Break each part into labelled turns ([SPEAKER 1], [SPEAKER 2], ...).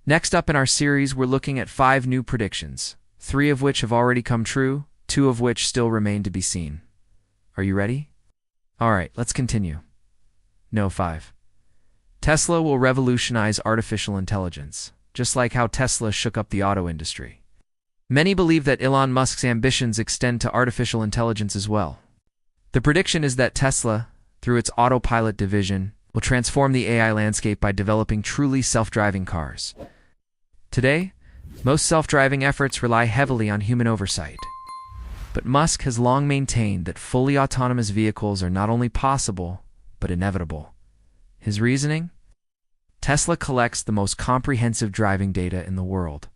[SPEAKER 1] Next up in our series, we're looking at 5 new predictions, 3 of which have already come true, 2 of which still remain to be seen. Are you ready? Alright, let's continue. No 5. Tesla will revolutionize artificial intelligence, just like how Tesla shook up the auto industry. Many believe that Elon Musk's ambitions extend to artificial intelligence as well. The prediction is that Tesla, through its autopilot division, will transform the AI landscape by developing truly self-driving cars. Today, most self-driving efforts rely heavily on human oversight. But Musk has long maintained that fully autonomous vehicles are not only possible, but inevitable. His reasoning? Tesla collects the most comprehensive driving data in the world.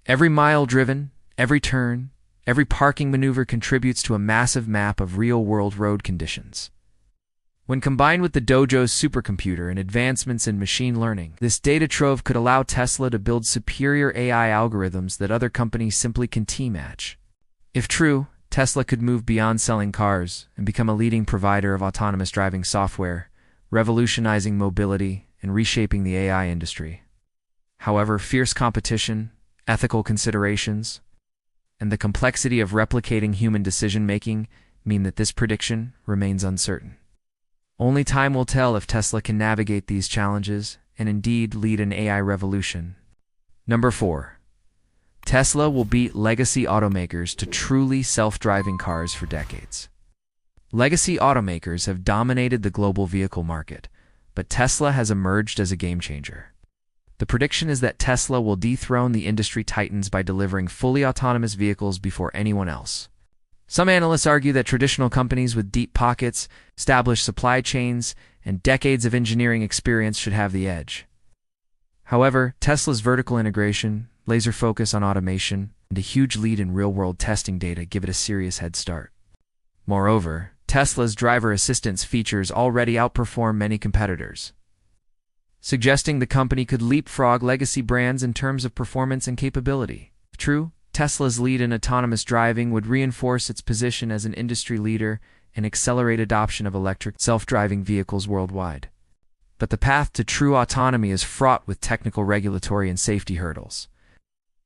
[SPEAKER 1] Every mile driven, every turn, every parking maneuver contributes to a massive map of real-world road conditions. When combined with the Dojo's supercomputer and advancements in machine learning, this data trove could allow Tesla to build superior AI algorithms that other companies simply can't match. If true, Tesla could move beyond selling cars and become a leading provider of autonomous driving software, revolutionizing mobility and reshaping the AI industry. However, fierce competition, ethical considerations, and the complexity of replicating human decision-making mean that this prediction remains uncertain. Only time will tell if Tesla can navigate these challenges and indeed lead an AI revolution. Number 4. Tesla will beat legacy automakers to truly self-driving cars for decades. Legacy automakers have dominated the global vehicle market, but Tesla has emerged as a game-changer. The prediction is that Tesla will dethrone the industry titans by delivering fully autonomous vehicles before anyone else. Some analysts argue that traditional companies with deep pockets, established supply chains, and decades of engineering experience should have the edge. However, Tesla's vertical integration, laser focus on automation, and a huge lead in real-world testing data give it a serious head start. Moreover, Tesla's driver assistance features already outperform many competitors, suggesting the company could leapfrog legacy brands in terms of performance and capability. If true, Tesla's lead in autonomous driving would reinforce its position as an industry leader and accelerate adoption of electric self-driving vehicles worldwide. But the path to true autonomy is fraught with technical, regulatory, and safety hurdles.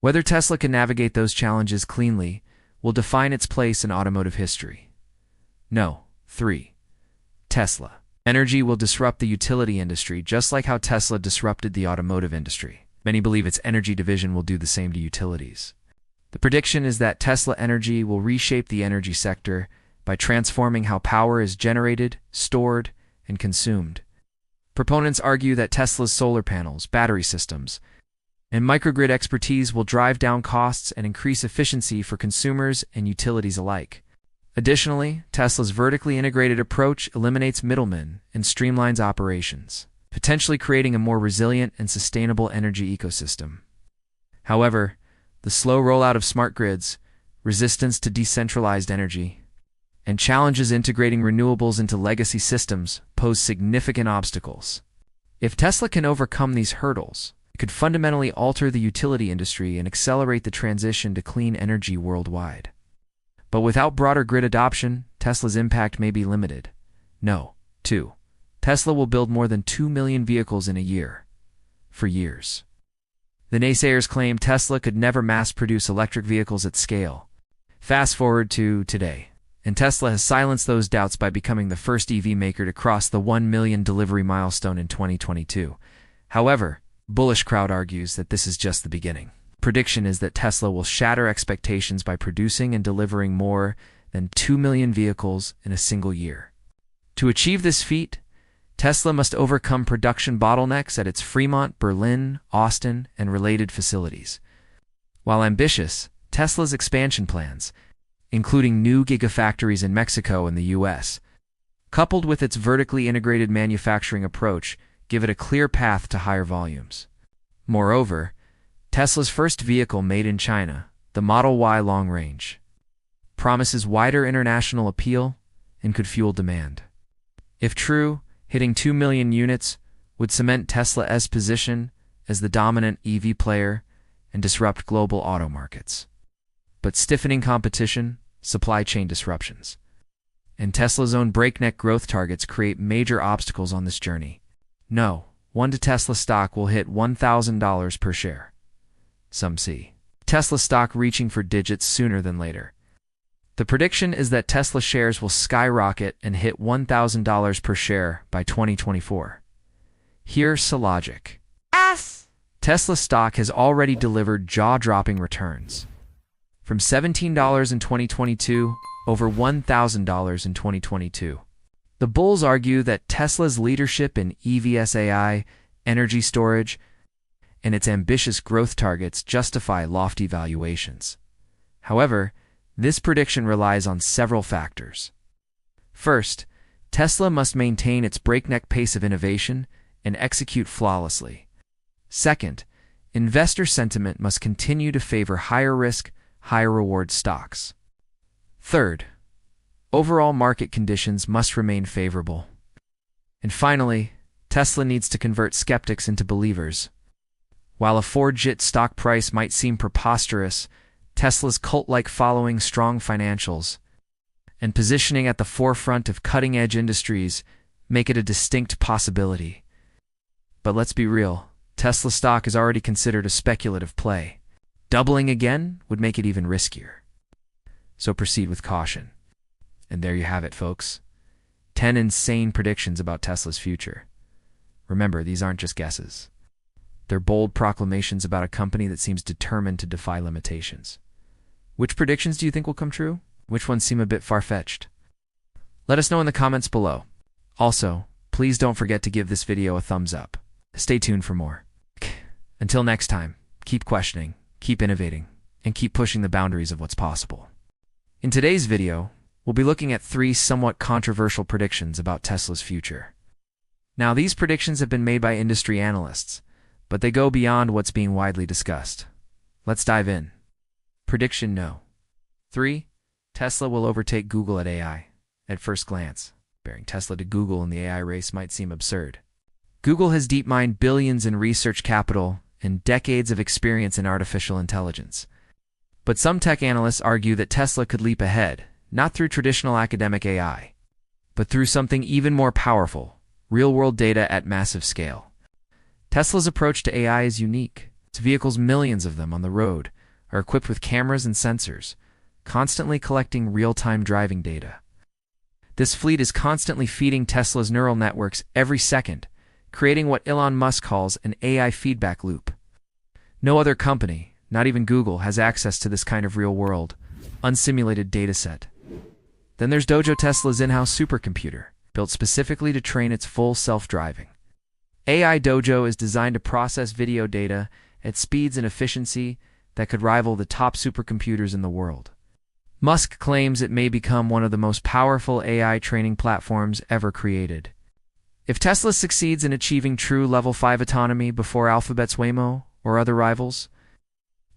[SPEAKER 1] Whether Tesla can navigate those challenges cleanly will define its place in automotive history. No. 3. Tesla. Energy will disrupt the utility industry just like how Tesla disrupted the automotive industry. Many believe its energy division will do the same to utilities. The prediction is that Tesla Energy will reshape the energy sector by transforming how power is generated, stored, and consumed. Proponents argue that Tesla's solar panels, battery systems, and microgrid expertise will drive down costs and increase efficiency for consumers and utilities alike. Additionally, Tesla's vertically integrated approach eliminates middlemen and streamlines operations, potentially creating a more resilient and sustainable energy ecosystem. However, the slow rollout of smart grids, resistance to decentralized energy, and challenges integrating renewables into legacy systems pose significant obstacles. If Tesla can overcome these hurdles, it could fundamentally alter the utility industry and accelerate the transition to clean energy worldwide. But without broader grid adoption, Tesla's impact may be limited. No. 2. Tesla will build more than 2 million vehicles in a year. For years. The naysayers claim Tesla could never mass-produce electric vehicles at scale. Fast forward to today, and Tesla has silenced those doubts by becoming the first EV maker to cross the 1 million delivery milestone in 2022. However, bullish crowd argues that this is just the beginning. Prediction is that Tesla will shatter expectations by producing and delivering more than 2 million vehicles in a single year. To achieve this feat, Tesla must overcome production bottlenecks at its Fremont, Berlin, Austin, and related facilities. While ambitious, Tesla's expansion plans, including new gigafactories in Mexico and the US, coupled with its vertically integrated manufacturing approach, give it a clear path to higher volumes. Moreover, Tesla's first vehicle made in China, the Model Y Long Range, promises wider international appeal and could fuel demand. If true, hitting 2 million units would cement Tesla's position as the dominant EV player and disrupt global auto markets. But stiffening competition, supply chain disruptions, and Tesla's own breakneck growth targets create major obstacles on this journey. No. one to Tesla stock will hit $1,000 per share. Some see Tesla stock reaching for digits sooner than later. The prediction is that Tesla shares will skyrocket and hit $1,000 per share by 2024. Here's the logic. Tesla stock has already delivered jaw-dropping returns. From $17 in 2022, over $1,000 in 2022. The bulls argue that Tesla's leadership in EVs AI, energy storage, and its ambitious growth targets justify lofty valuations. However, this prediction relies on several factors. First, Tesla must maintain its breakneck pace of innovation and execute flawlessly. Second, investor sentiment must continue to favor higher risk, higher reward stocks. Third, overall market conditions must remain favorable. And finally, Tesla needs to convert skeptics into believers. While a 4-digit stock price might seem preposterous, Tesla's cult-like following, strong financials, and positioning at the forefront of cutting-edge industries make it a distinct possibility. But let's be real, Tesla stock is already considered a speculative play. Doubling again would make it even riskier. So proceed with caution. And there you have it, folks. 10 insane predictions about Tesla's future. Remember, these aren't just guesses. They're bold proclamations about a company that seems determined to defy limitations. Which predictions do you think will come true? Which ones seem a bit far-fetched? Let us know in the comments below. Also, please don't forget to give this video a thumbs up. Stay tuned for more. Until next time, keep questioning, keep innovating, and keep pushing the boundaries of what's possible. In today's video, we'll be looking at 3 somewhat controversial predictions about Tesla's future. Now, these predictions have been made by industry analysts, but they go beyond what's being widely discussed. Let's dive in. Prediction No. 3. Tesla will overtake Google at AI. At first glance, comparing Tesla to Google in the AI race might seem absurd. Google has deep-mined billions in research capital and decades of experience in artificial intelligence. But some tech analysts argue that Tesla could leap ahead, not through traditional academic AI, but through something even more powerful, real-world data at massive scale. Tesla's approach to AI is unique. Its vehicles, millions of them on the road, are equipped with cameras and sensors, constantly collecting real-time driving data. This fleet is constantly feeding Tesla's neural networks every second, creating what Elon Musk calls an AI feedback loop. No other company, not even Google, has access to this kind of real-world, unsimulated dataset. Then there's Dojo, Tesla's in-house supercomputer, built specifically to train its full self-driving. AI Dojo is designed to process video data at speeds and efficiency that could rival the top supercomputers in the world. Musk claims it may become one of the most powerful AI training platforms ever created. If Tesla succeeds in achieving true Level 5 autonomy before Alphabet's Waymo or other rivals,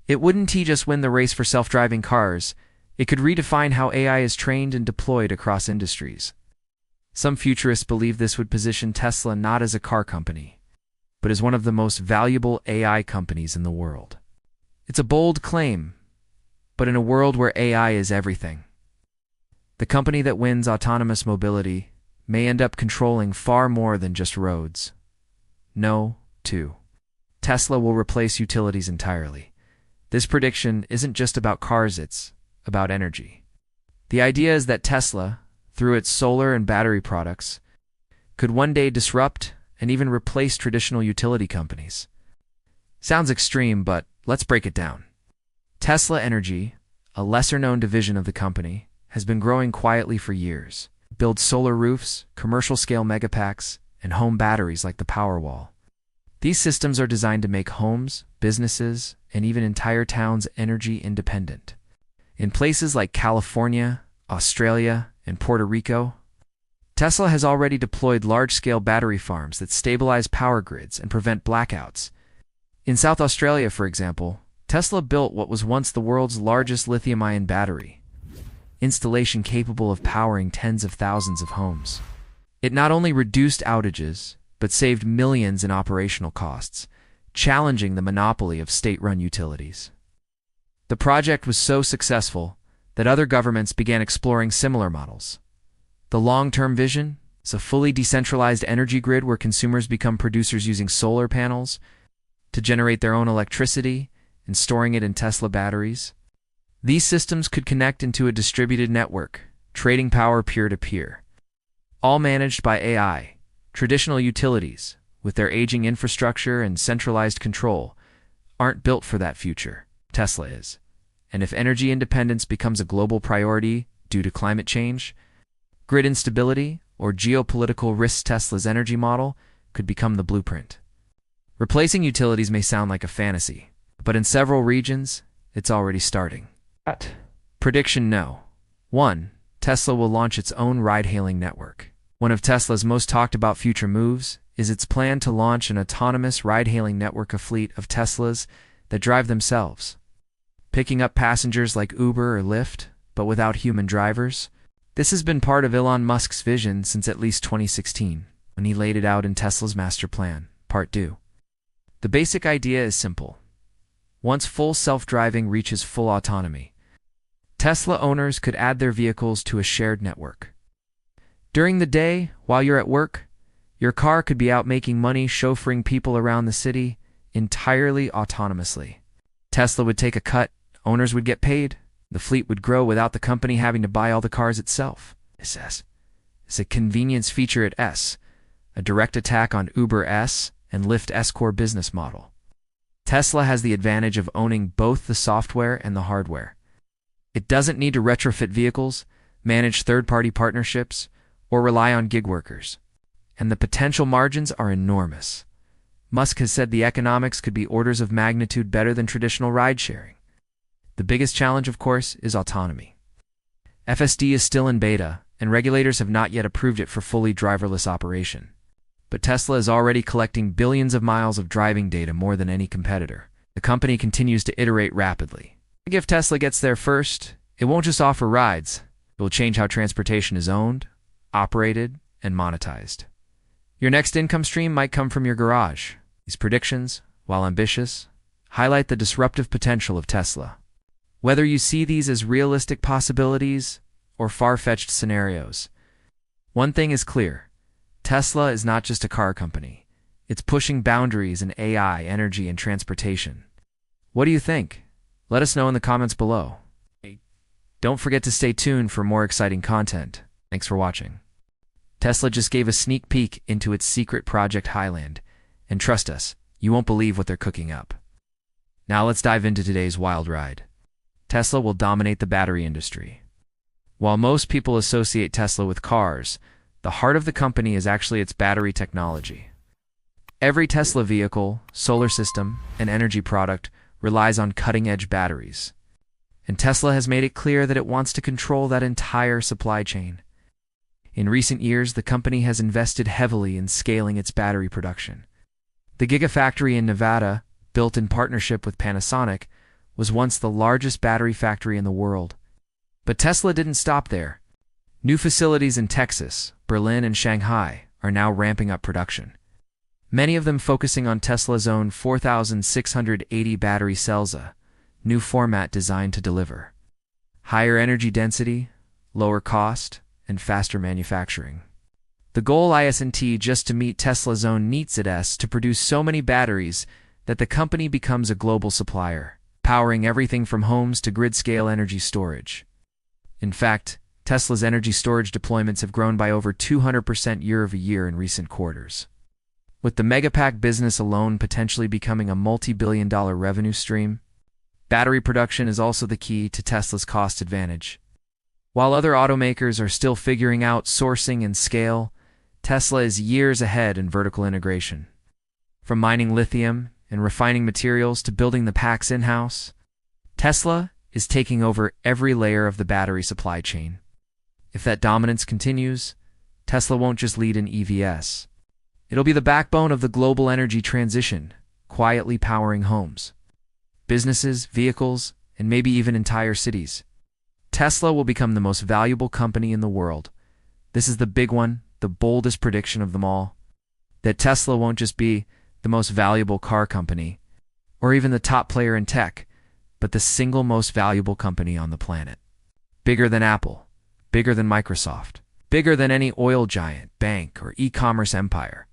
[SPEAKER 1] it wouldn't just win the race for self-driving cars, it could redefine how AI is trained and deployed across industries. Some futurists believe this would position Tesla not as a car company, but as one of the most valuable AI companies in the world. It's a bold claim, but in a world where AI is everything, the company that wins autonomous mobility may end up controlling far more than just roads. No. 2. Tesla will replace utilities entirely. This prediction isn't just about cars, it's about energy. The idea is that Tesla, through its solar and battery products, could one day disrupt and even replace traditional utility companies. Sounds extreme, but let's break it down. Tesla Energy, a lesser-known division of the company, has been growing quietly for years. It builds solar roofs, commercial-scale megapacks, and home batteries like the Powerwall. These systems are designed to make homes, businesses, and even entire towns energy independent. In places like California, Australia, and Puerto Rico, Tesla has already deployed large-scale battery farms that stabilize power grids and prevent blackouts. In South Australia, for example, Tesla built what was once the world's largest lithium-ion battery installation capable of powering tens of thousands of homes. It not only reduced outages, but saved millions in operational costs, challenging the monopoly of state-run utilities. The project was so successful that other governments began exploring similar models. The long-term vision? It's a fully decentralized energy grid where consumers become producers using solar panels to generate their own electricity and storing it in Tesla batteries. These systems could connect into a distributed network, trading power peer-to-peer, all managed by AI. Traditional utilities, with their aging infrastructure and centralized control, aren't built for that future. Tesla is. And if energy independence becomes a global priority due to climate change, grid instability, or geopolitical risks, Tesla's energy model could become the blueprint. Replacing utilities may sound like a fantasy, but in several regions, it's already starting. Prediction no. 1. Tesla will launch its own ride-hailing network. One of Tesla's most talked about future moves is its plan to launch an autonomous ride-hailing network, a fleet of Teslas that drive themselves, picking up passengers like Uber or Lyft, but without human drivers. This has been part of Elon Musk's vision since at least 2016, when he laid it out in Tesla's master plan, Part 2. The basic idea is simple. Once full self-driving reaches full autonomy, Tesla owners could add their vehicles to a shared network. During the day, while you're at work, your car could be out making money chauffeuring people around the city entirely autonomously. Tesla would take a cut, owners would get paid, the fleet would grow without the company having to buy all the cars itself. It's a convenience feature at S, a direct attack on Uber S and Lyft S core business model. Tesla has the advantage of owning both the software and the hardware. It doesn't need to retrofit vehicles, manage third-party partnerships, or rely on gig workers. And the potential margins are enormous. Musk has said the economics could be orders of magnitude better than traditional ride-sharing. The biggest challenge, of course, is autonomy. FSD is still in beta, and regulators have not yet approved it for fully driverless operation. But Tesla is already collecting billions of miles of driving data, more than any competitor. The company continues to iterate rapidly. If Tesla gets there first, it won't just offer rides. It will change how transportation is owned, operated, and monetized. Your next income stream might come from your garage. These predictions, while ambitious, highlight the disruptive potential of Tesla. Whether you see these as realistic possibilities or far-fetched scenarios, one thing is clear. Tesla is not just a car company. It's pushing boundaries in AI, energy, and transportation. What do you think? Let us know in the comments below. Don't forget to stay tuned for more exciting content. Thanks for watching. Tesla just gave a sneak peek into its secret Project Highland, and trust us, you won't believe what they're cooking up. Now let's dive into today's wild ride. Tesla will dominate the battery industry. While most people associate Tesla with cars, the heart of the company is actually its battery technology. Every Tesla vehicle, solar system, and energy product relies on cutting-edge batteries. And Tesla has made it clear that it wants to control that entire supply chain. In recent years, the company has invested heavily in scaling its battery production. The Gigafactory in Nevada, built in partnership with Panasonic, was once the largest battery factory in the world. But Tesla didn't stop there. New facilities in Texas, Berlin, and Shanghai are now ramping up production, many of them focusing on Tesla's own 4,680 battery cells, a new format designed to deliver higher energy density, lower cost, and faster manufacturing. The goal isn't just to meet Tesla's own needs, it's to produce so many batteries that the company becomes a global supplier, powering everything from homes to grid-scale energy storage. In fact, Tesla's energy storage deployments have grown by over 200% year-over-year in recent quarters, with the Megapack business alone potentially becoming a multi-billion-dollar revenue stream. Battery production is also the key to Tesla's cost advantage. While other automakers are still figuring out sourcing and scale, Tesla is years ahead in vertical integration. From mining lithium and refining materials to building the packs in-house, Tesla is taking over every layer of the battery supply chain. If that dominance continues, Tesla won't just lead in EVs. It'll be the backbone of the global energy transition, quietly powering homes, businesses, vehicles, and maybe even entire cities. Tesla will become the most valuable company in the world. This is the big one, the boldest prediction of them all. That Tesla won't just be the most valuable car company, or even the top player in tech, but the single most valuable company on the planet. Bigger than Apple, bigger than Microsoft, bigger than any oil giant, bank, or e-commerce empire.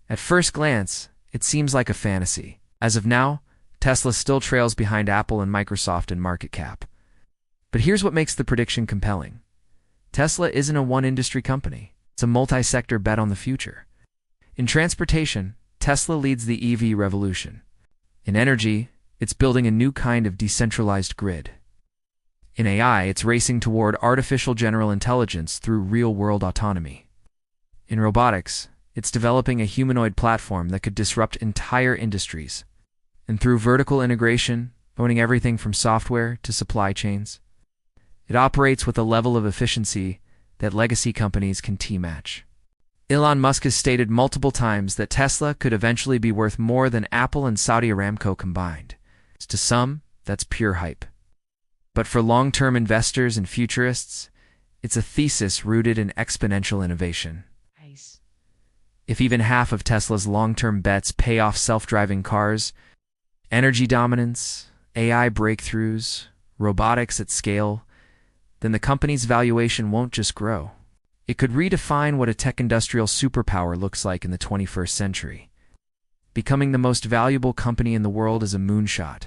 [SPEAKER 1] At first glance, it seems like a fantasy. As of now, Tesla still trails behind Apple and Microsoft in market cap. But here's what makes the prediction compelling. Tesla isn't a one-industry company. It's a multi-sector bet on the future. In transportation, Tesla leads the EV revolution. In energy, it's building a new kind of decentralized grid. In AI, it's racing toward artificial general intelligence through real-world autonomy. In robotics, it's developing a humanoid platform that could disrupt entire industries. And through vertical integration, owning everything from software to supply chains, it operates with a level of efficiency that legacy companies can match. Elon Musk has stated multiple times that Tesla could eventually be worth more than Apple and Saudi Aramco combined. To some, that's pure hype. But for long-term investors and futurists, it's a thesis rooted in exponential innovation. If even half of Tesla's long-term bets pay off self-driving cars, energy dominance, AI breakthroughs, robotics at scale, then the company's valuation won't just grow. It could redefine what a tech-industrial superpower looks like in the 21st century. Becoming the most valuable company in the world is a moonshot.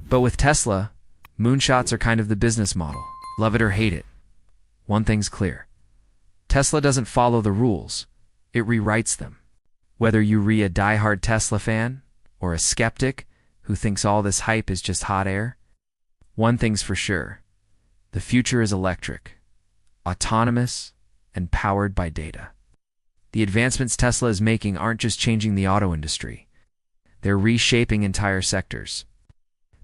[SPEAKER 1] But with Tesla, moonshots are kind of the business model. Love it or hate it. One thing's clear. Tesla doesn't follow the rules. It rewrites them. Whether you're a diehard Tesla fan or a skeptic who thinks all this hype is just hot air, one thing's for sure. The future is electric, autonomous, and powered by data. The advancements Tesla is making aren't just changing the auto industry. They're reshaping entire sectors.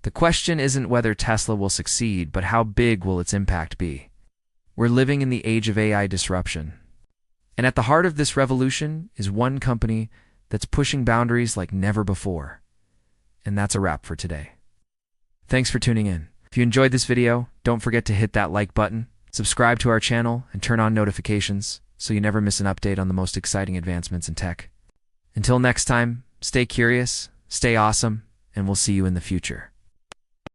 [SPEAKER 1] The question isn't whether Tesla will succeed, but how big will its impact be? We're living in the age of AI disruption. And at the heart of this revolution is one company that's pushing boundaries like never before. And that's a wrap for today. Thanks for tuning in. If you enjoyed this video, don't forget to hit that like button, subscribe to our channel, and turn on notifications so you never miss an update on the most exciting advancements in tech. Until next time, stay curious, stay awesome, and we'll see you in the future.